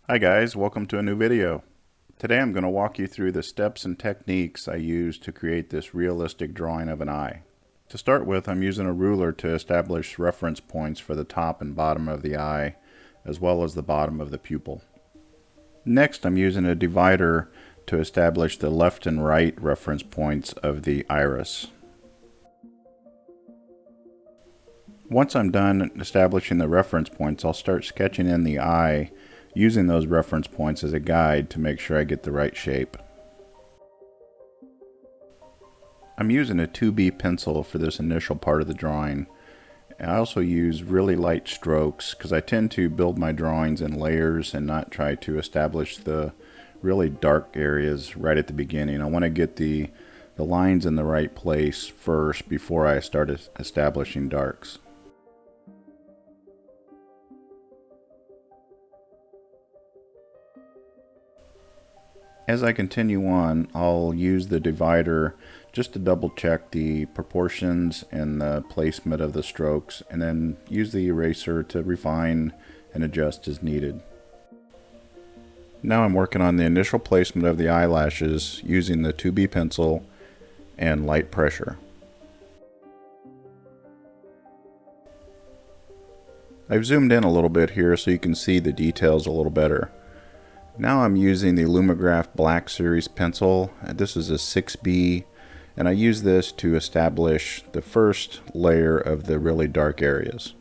Hi guys, welcome to a new video. Today I'm going to walk you through the steps and techniques I use to create this realistic drawing of an eye. To start with, I'm using a ruler to establish reference points for the top and bottom of the eye, as well as the bottom of the pupil. Next, I'm using a divider to establish the left and right reference points of the iris. Once I'm done establishing the reference points, I'll start sketching in the eye using those reference points as a guide to make sure I get the right shape. I'm using a 2B pencil for this initial part of the drawing. I also use really light strokes because I tend to build my drawings in layers and not try to establish the really dark areas right at the beginning. I want to get the lines in the right place first before I start establishing darks. As I continue on, I'll use the divider just to double check the proportions and the placement of the strokes, and then use the eraser to refine and adjust as needed. Now I'm working on the initial placement of the eyelashes using the 2B pencil and light pressure. I've zoomed in a little bit here so you can see the details a little better. Now I'm using the Lumograph Black Series pencil. This is a 6B, and I use this to establish the first layer of the really dark areas.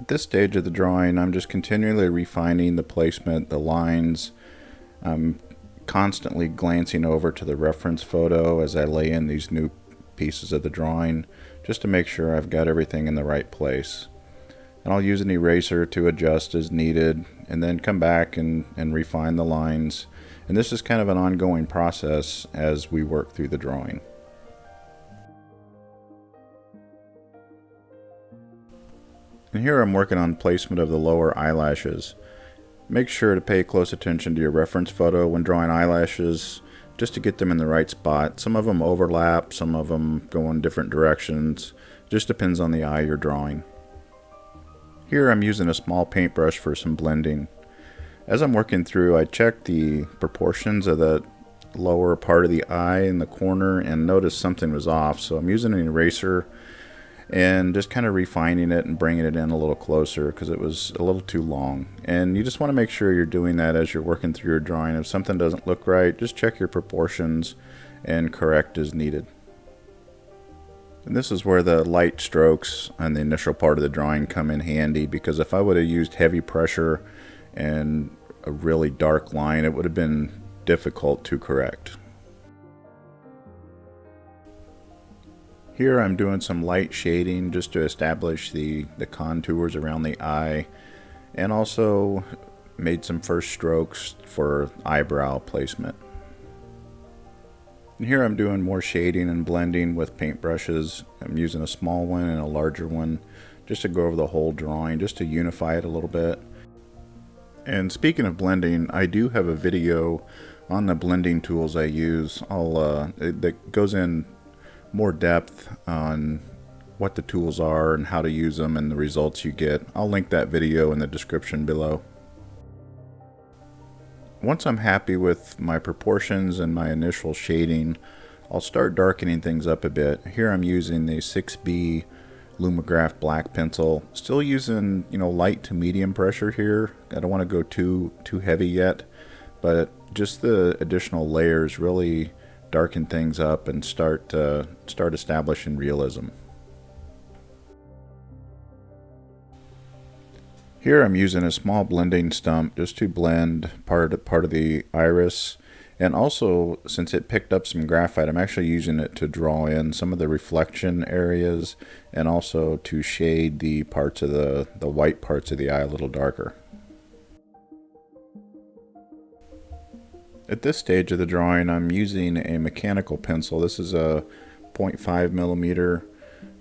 At this stage of the drawing, I'm just continually refining the placement, the lines. I'm constantly glancing over to the reference photo as I lay in these new pieces of the drawing, just to make sure I've got everything in the right place. And I'll use an eraser to adjust as needed, and then come back and refine the lines. And this is kind of an ongoing process as we work through the drawing. And here I'm working on placement of the lower eyelashes. Make sure to pay close attention to your reference photo when drawing eyelashes, just to get them in the right spot. Some of them overlap, some of them go in different directions. Just depends on the eye you're drawing. Here I'm using a small paintbrush for some blending. As I'm working through, I check the proportions of the lower part of the eye in the corner and noticed something was off, so I'm using an eraser and just kind of refining it and bringing it in a little closer because it was a little too long. And you just want to make sure you're doing that as you're working through your drawing. If something doesn't look right, just check your proportions and correct as needed. And this is where the light strokes on the initial part of the drawing come in handy, because if I would have used heavy pressure and a really dark line, it would have been difficult to correct. Here I'm doing some light shading just to establish the contours around the eye, and also made some first strokes for eyebrow placement. And here I'm doing more shading and blending with paintbrushes. I'm using a small one and a larger one just to go over the whole drawing, just to unify it a little bit. And speaking of blending, I do have a video on the blending tools I use. That goes in more depth on what the tools are and how to use them and the results you get. I'll link that video in the description below. Once I'm happy with my proportions and my initial shading, I'll start darkening things up a bit. Here I'm using the 6B Lumograph Black pencil. Still using, light to medium pressure here. I don't want to go too heavy yet, but just the additional layers really darken things up and start establishing realism. Here I'm using a small blending stump just to blend part of the iris, and also, since it picked up some graphite, I'm actually using it to draw in some of the reflection areas and also to shade the parts of the white parts of the eye a little darker. At this stage of the drawing, I'm using a mechanical pencil. This is a 0.5 millimeter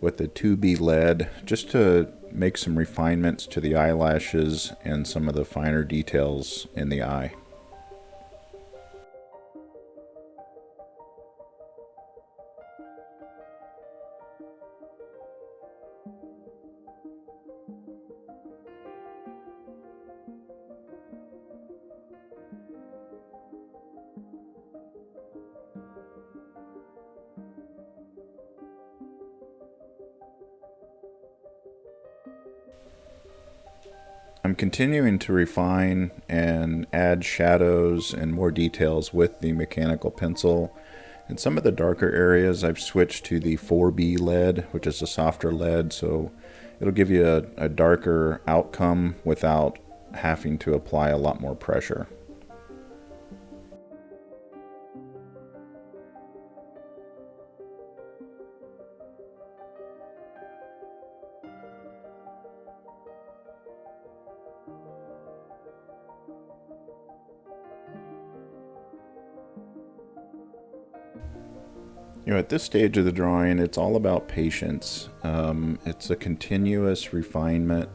with a 2B lead just to make some refinements to the eyelashes and some of the finer details in the eye. I'm continuing to refine and add shadows and more details with the mechanical pencil. In some of the darker areas, I've switched to the 4B lead, which is a softer lead, so it'll give you a darker outcome without having to apply a lot more pressure. At this stage of the drawing, it's all about patience. It's a continuous refinement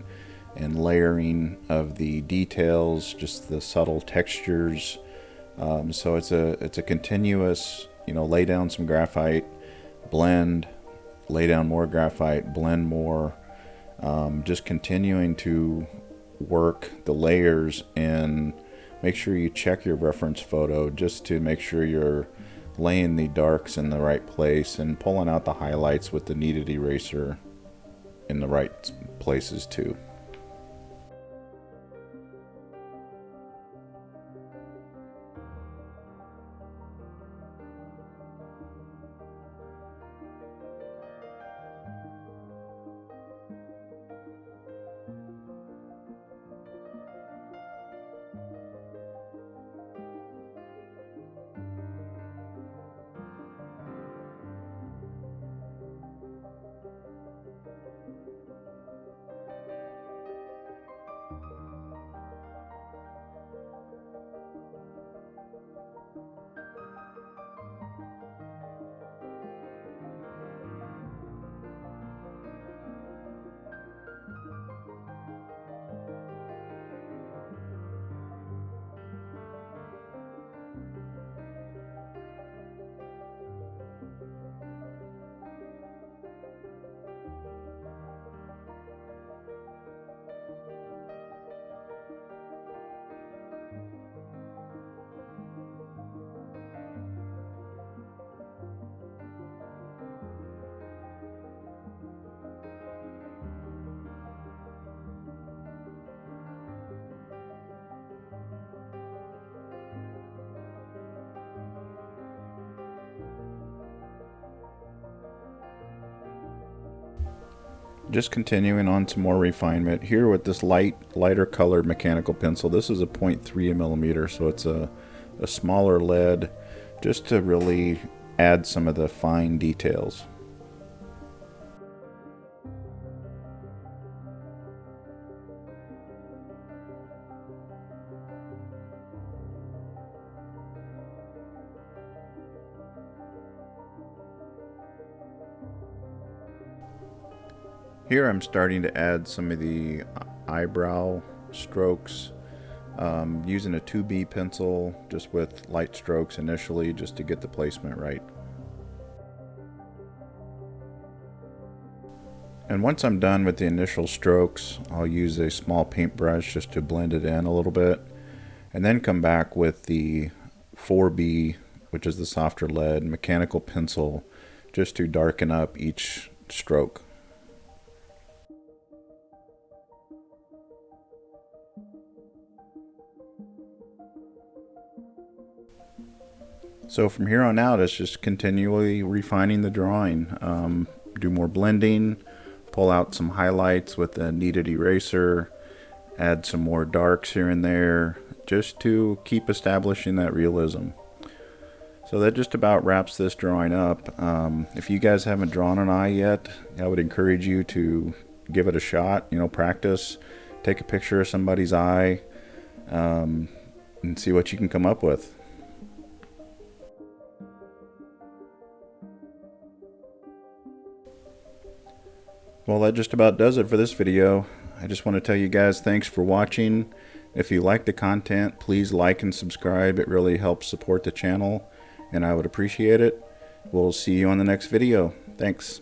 and layering of the details, just the subtle textures. So it's a continuous, lay down some graphite, blend, lay down more graphite, blend more. Just continuing to work the layers and make sure you check your reference photo just to make sure you're laying the darks in the right place and pulling out the highlights with the kneaded eraser in the right places too. Just continuing on some more refinement here with this lighter colored mechanical pencil. This is a 0.3 millimeter, so it's a smaller lead, just to really add some of the fine details. Here I'm starting to add some of the eyebrow strokes, using a 2B pencil just with light strokes initially just to get the placement right. And once I'm done with the initial strokes, I'll use a small paintbrush just to blend it in a little bit, and then come back with the 4B, which is the softer lead, mechanical pencil, just to darken up each stroke. So from here on out, it's just continually refining the drawing. Do more blending, pull out some highlights with a kneaded eraser, add some more darks here and there, just to keep establishing that realism. So that just about wraps this drawing up. If you guys haven't drawn an eye yet, I would encourage you to give it a shot, practice, take a picture of somebody's eye, and see what you can come up with. Well, that just about does it for this video. I just want to tell you guys thanks for watching. If you like the content, please like and subscribe. It really helps support the channel, and I would appreciate it. We'll see you on the next video. Thanks.